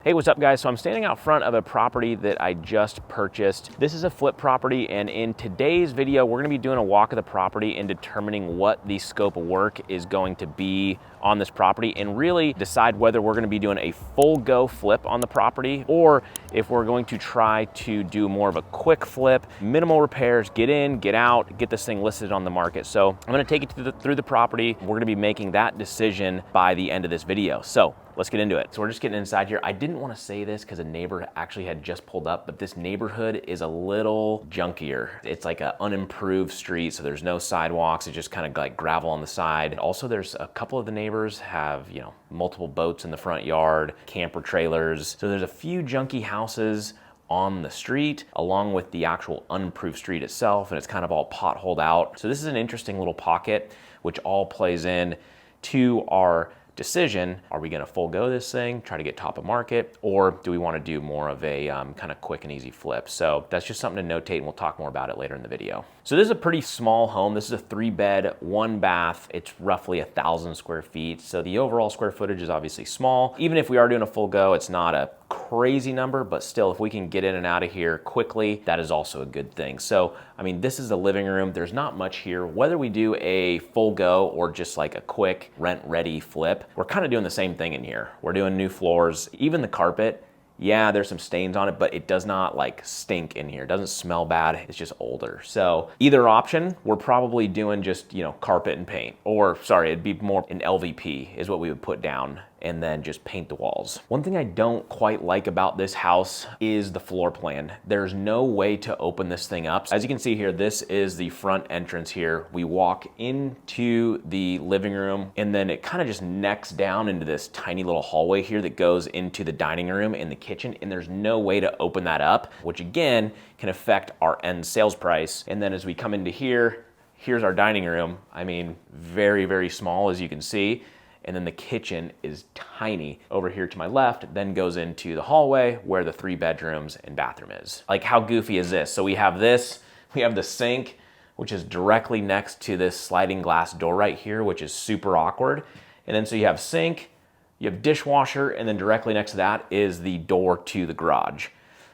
Hey, what's up guys? So I'm standing out front of a property that I just purchased. This is a flip property, and in today's video, we're gonna be doing a walk of the property and determining what the scope of work is going to be on this property and really decide whether we're gonna be doing a full go flip on the property or if we're going to try to do more of a quick flip, minimal repairs, get in, get out, get this thing listed on the market. So I'm gonna take you through the property. We're gonna be making that decision by the end of this video. So let's get into it. So we're just getting inside here. I didn't want to say this because a neighbor actually had just pulled up, but this neighborhood is a little junkier. It's like an unimproved street, so there's no sidewalks. It's just kind of like gravel on the side. Also, there's a couple of the neighbors have, multiple boats in the front yard, camper trailers. So there's a few junky houses on the street, along with the actual unimproved street itself, and it's kind of all potholed out. So this is an interesting little pocket, which all plays in to our decision. Are we gonna full go this thing, try to get top of market, or do we wanna do more of a kind of quick and easy flip? So that's just something to notate, and we'll talk more about it later in the video. So this is a pretty small home. This is a 3-bed, 1-bath. It's roughly 1,000 square feet. So the overall square footage is obviously small. Even if we are doing a full go, it's not a crazy number, but still, if we can get in and out of here quickly, that is also a good thing. So, I mean, this is the living room. There's not much here. Whether we do a full go or just like a quick rent-ready flip, we're kind of doing the same thing in here. We're doing new floors, even the carpet. Yeah, there's some stains on it, but it does not like stink in here. It doesn't smell bad. It's just older. So either option, we're probably doing just, carpet and paint, or sorry, it'd be more an LVP is what we would put down, and then just paint the walls. One thing I don't quite like about this house is the floor plan. There's no way to open this thing up. As you can see here, this is the front entrance here. We walk into the living room, and then it kind of just necks down into this tiny little hallway here that goes into the dining room and the kitchen, and there's no way to open that up, which again can affect our end sales price. And then as we come into here, here's our dining room. I mean, very, very small, as you can see. And then the kitchen is tiny. Over here to my left, then goes into the hallway where the 3 bedrooms and bathroom is. Like, how goofy is this? So we have the sink, which is directly next to this sliding glass door right here, which is super awkward. And then so you have sink, you have dishwasher, and then directly next to that is the door to the garage.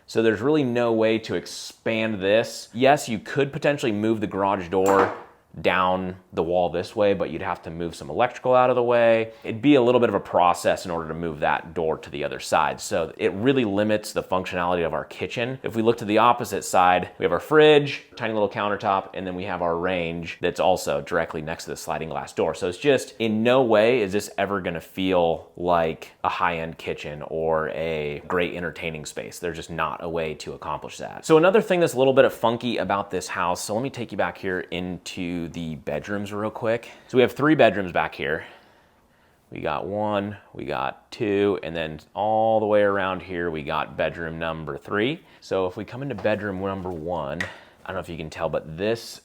So there's really no way to expand this. Yes, you could potentially move the garage door down the wall this way, but you'd have to move some electrical out of the way. It'd be a little bit of a process in order to move that door to the other side. So it really limits the functionality of our kitchen. If we look to the opposite side, we have our fridge, tiny little countertop, and then we have our range that's also directly next to the sliding glass door. So it's just, in no way is this ever gonna feel like a high-end kitchen or a great entertaining space. There's just not a way to accomplish that. So another thing that's a little bit funky about this house, so let me take you back here into the bedrooms real quick. So we have 3 bedrooms back here. We got 1, we got 2, and then all the way around here, we got bedroom number 3. So if we come into bedroom number 1, I don't know if you can tell, but this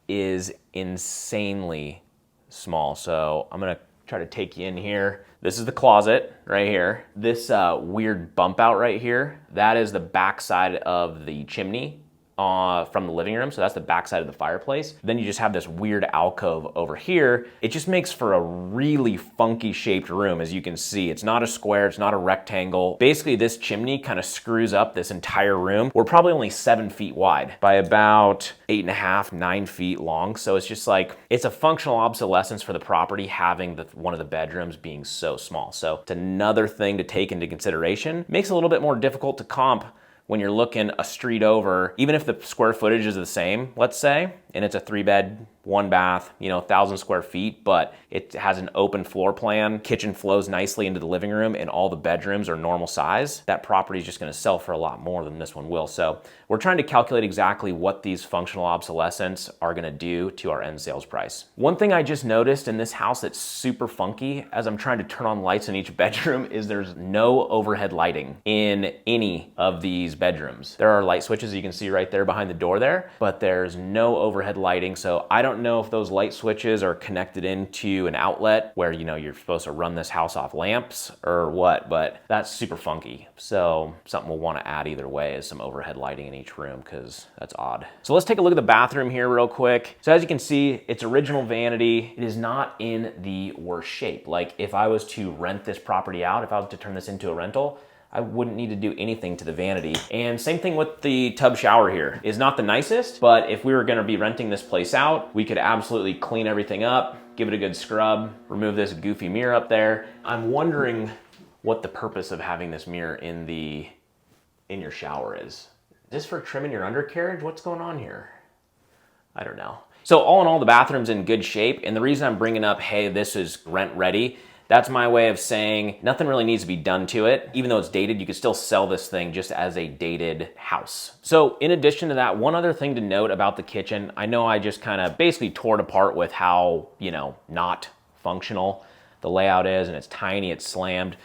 is insanely small. So I'm gonna try to take you in here. This is the closet right here. This weird bump out right here, that is the back side of the chimney from the living room. So that's the back side of the fireplace. Then you just have this weird alcove over here. It just makes for a really funky shaped room. As you can see, it's not a square, it's not a rectangle. Basically, this chimney kind of screws up this entire room. We're probably only 7 feet wide by about 8.5, 9 feet long. So it's just like, it's a functional obsolescence for the property having one of the bedrooms being so small. So it's another thing to take into consideration. Makes it a little bit more difficult to comp when you're looking a street over, even if the square footage is the same, let's say, and it's a 3-bed, 1-bath, 1,000 square feet, but it has an open floor plan. Kitchen flows nicely into the living room, and all the bedrooms are normal size. That property is just gonna sell for a lot more than this one will. So we're trying to calculate exactly what these functional obsolescence are gonna do to our end sales price. One thing I just noticed in this house that's super funky, as I'm trying to turn on lights in each bedroom, is there's no overhead lighting in any of these bedrooms. There are light switches you can see right there behind the door there, but there's no overhead lighting. So I don't know if those light switches are connected into an outlet where, you're supposed to run this house off lamps or what, but that's super funky. So something we'll want to add either way is some overhead lighting in each room, because that's odd. So let's take a look at the bathroom here real quick. So as you can see, it's original vanity. It is not in the worst shape. Like, if I was to rent this property out, if I was to turn this into a rental, I wouldn't need to do anything to the vanity. And same thing with the tub shower here. It's not the nicest, but if we were gonna be renting this place out, we could absolutely clean everything up, give it a good scrub, remove this goofy mirror up there. I'm wondering what the purpose of having this mirror in your shower is. Is this for trimming your undercarriage? What's going on here? I don't know. So all in all, the bathroom's in good shape. And the reason I'm bringing up, hey, this is rent ready, that's my way of saying nothing really needs to be done to it. Even though it's dated, you could still sell this thing just as a dated house. So in addition to that, one other thing to note about the kitchen, I know I just kind of basically tore it apart with how, not functional the layout is, and it's tiny, it's slammed.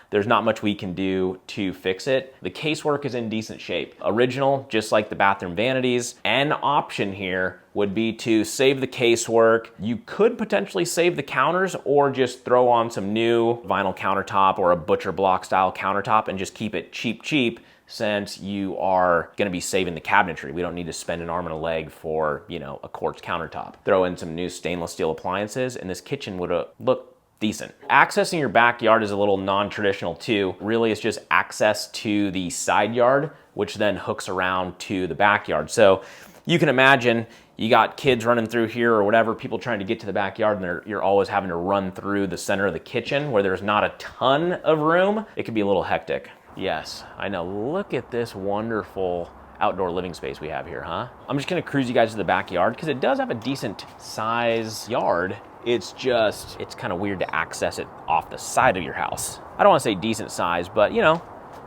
There's not much we can do to fix it. The casework is in decent shape. Original, just like the bathroom vanities. An option here would be to save the casework. You could potentially save the counters or just throw on some new vinyl countertop or a butcher block style countertop and just keep it cheap since you are gonna be saving the cabinetry. We don't need to spend an arm and a leg for, a quartz countertop. Throw in some new stainless steel appliances and this kitchen would look decent. Accessing your backyard is a little non-traditional too. Really, it's just access to the side yard, which then hooks around to the backyard. So you can imagine you got kids running through here or whatever, people trying to get to the backyard, and you're always having to run through the center of the kitchen where there's not a ton of room. It can be a little hectic. Yes, I know. Look at this wonderful outdoor living space we have here, huh? I'm just gonna cruise you guys to the backyard because it does have a decent size yard. It's kind of weird to access it off the side of your house. I don't want to say decent size, but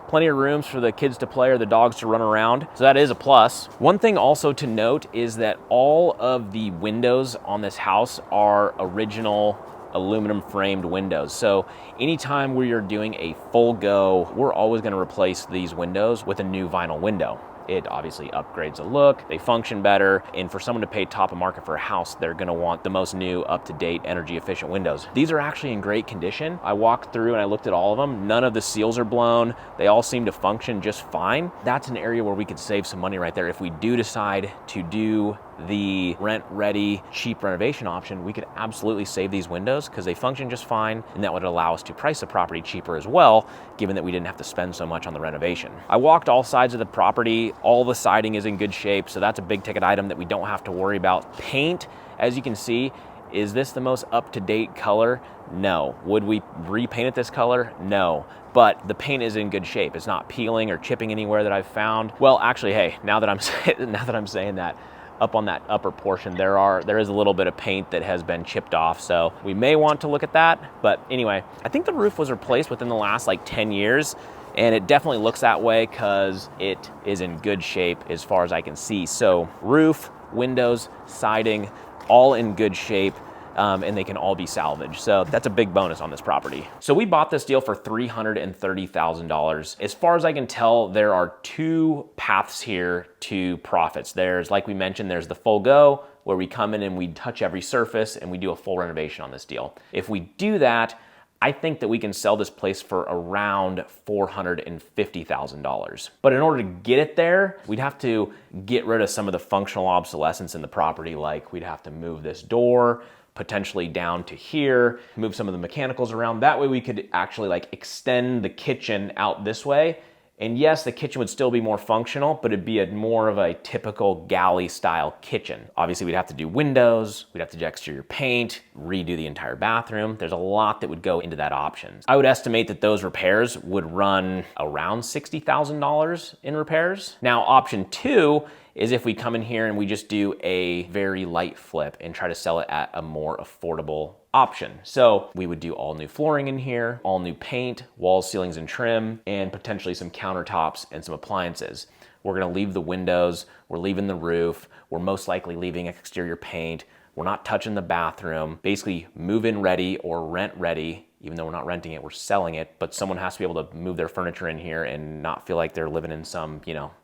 plenty of rooms for the kids to play or the dogs to run around. So that is a plus. One thing also to note is that all of the windows on this house are original aluminum framed windows. So anytime we are doing a full go, we're always going to replace these windows with a new vinyl window. It obviously upgrades the look, they function better, and for someone to pay top of market for a house, they're gonna want the most new, up-to-date, energy-efficient windows. These are actually in great condition. I walked through and I looked at all of them. None of the seals are blown. They all seem to function just fine. That's an area where we could save some money right there. If we do decide to do the rent-ready, cheap renovation option, we could absolutely save these windows because they function just fine, and that would allow us to price the property cheaper as well, given that we didn't have to spend so much on the renovation. I walked all sides of the property. All the siding is in good shape, so that's a big ticket item that we don't have to worry about. Paint, as you can see, is this the most up-to-date color? No. Would we repaint it this color? No. But the paint is in good shape. It's not peeling or chipping anywhere that I've found. Well, actually, hey, now that I'm saying that, up on that upper portion, there is a little bit of paint that has been chipped off, so we may want to look at that. But anyway, I think the roof was replaced within the last 10 years, and it definitely looks that way because it is in good shape as far as I can see. So roof, windows, siding, all in good shape. And they can all be salvaged. So that's a big bonus on this property. So we bought this deal for $330,000. As far as I can tell, there are two paths here to profits. There's, like we mentioned, there's the full go, where we come in and we touch every surface and we do a full renovation on this deal. If we do that, I think that we can sell this place for around $450,000. But in order to get it there, we'd have to get rid of some of the functional obsolescence in the property, like we'd have to move this door, potentially down to here, move some of the mechanicals around. That way we could actually extend the kitchen out this way. And yes, the kitchen would still be more functional, but it'd be more of a typical galley style kitchen. Obviously we'd have to do windows, we'd have to do exterior paint, redo the entire bathroom. There's a lot that would go into that option. I would estimate that those repairs would run around $60,000 in repairs. Now, option two is if we come in here and we just do a very light flip and try to sell it at a more affordable option. So we would do all new flooring in here, all new paint, walls, ceilings, and trim, and potentially some countertops and some appliances. We're gonna leave the windows, we're leaving the roof, we're most likely leaving exterior paint, we're not touching the bathroom, basically move-in ready or rent ready. Even though we're not renting it, we're selling it, but someone has to be able to move their furniture in here and not feel like they're living in some,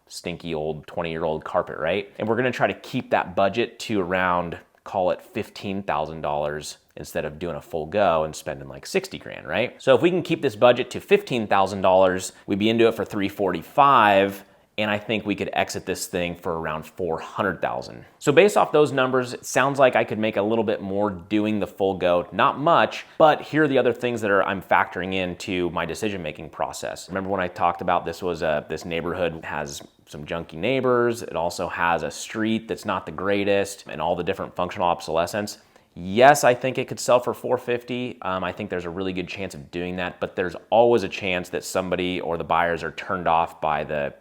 stinky old 20-year-old carpet, right? And we're gonna try to keep that budget to around, call it $15,000 instead of doing a full go and spending like 60 grand, right? So if we can keep this budget to $15,000, we'd be into it for $345,000. and I think we could exit this thing for around $400,000. So based off those numbers, it sounds like I could make a little bit more doing the full go. Not much, but here are the other things that I'm factoring into my decision-making process. Remember when I talked about this neighborhood has some junky neighbors. It also has a street that's not the greatest and all the different functional obsolescence. Yes, I think it could sell for $450,000. I think there's a really good chance of doing that, but there's always a chance that somebody or the buyers are turned off by the,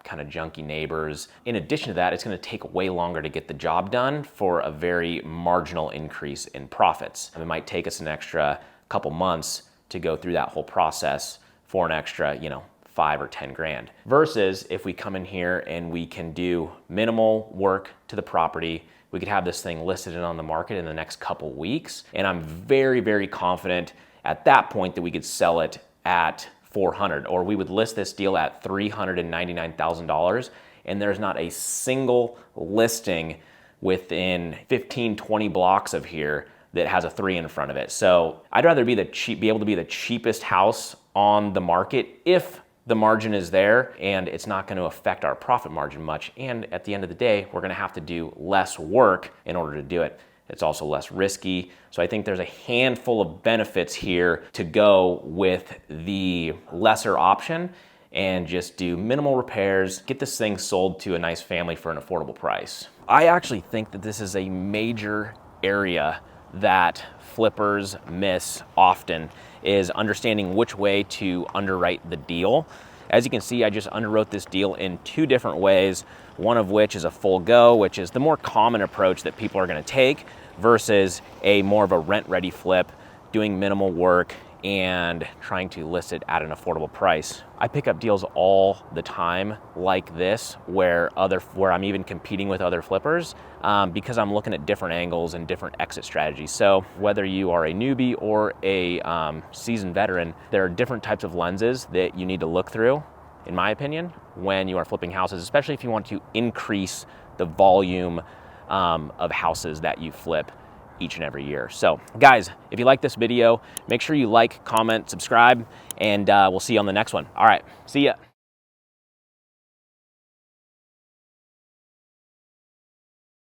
kind of junky neighbors. In addition to that, it's gonna take way longer to get the job done for a very marginal increase in profits. It might take us an extra couple months to go through that whole process for an extra, 5 or 10 grand. Versus if we come in here and we can do minimal work to the property, we could have this thing listed and on the market in the next couple weeks. And I'm very, very confident at that point that we could sell it at $400,000, or we would list this deal at $399,000. And there's not a single listing within 15, 20 blocks of here that has a 3 in front of it. So I'd rather be able to be the cheapest house on the market if the margin is there and it's not going to affect our profit margin much. And at the end of the day, we're going to have to do less work in order to do it. It's also less risky. So I think there's a handful of benefits here to go with the lesser option and just do minimal repairs, get this thing sold to a nice family for an affordable price. I actually think that this is a major area that flippers miss often, is understanding which way to underwrite the deal. As you can see, I just underwrote this deal in 2 different ways, one of which is a full go, which is the more common approach that people are gonna take, versus a more of a rent-ready flip, doing minimal work and trying to list it at an affordable price. I pick up deals all the time like this, where I'm even competing with other flippers because I'm looking at different angles and different exit strategies. So whether you are a newbie or a seasoned veteran, there are different types of lenses that you need to look through, in my opinion, when you are flipping houses, especially if you want to increase the volume of houses that you flip each and every year. So guys, if you like this video, make sure you like, comment, subscribe, and we'll see you on the next one. All right, see ya.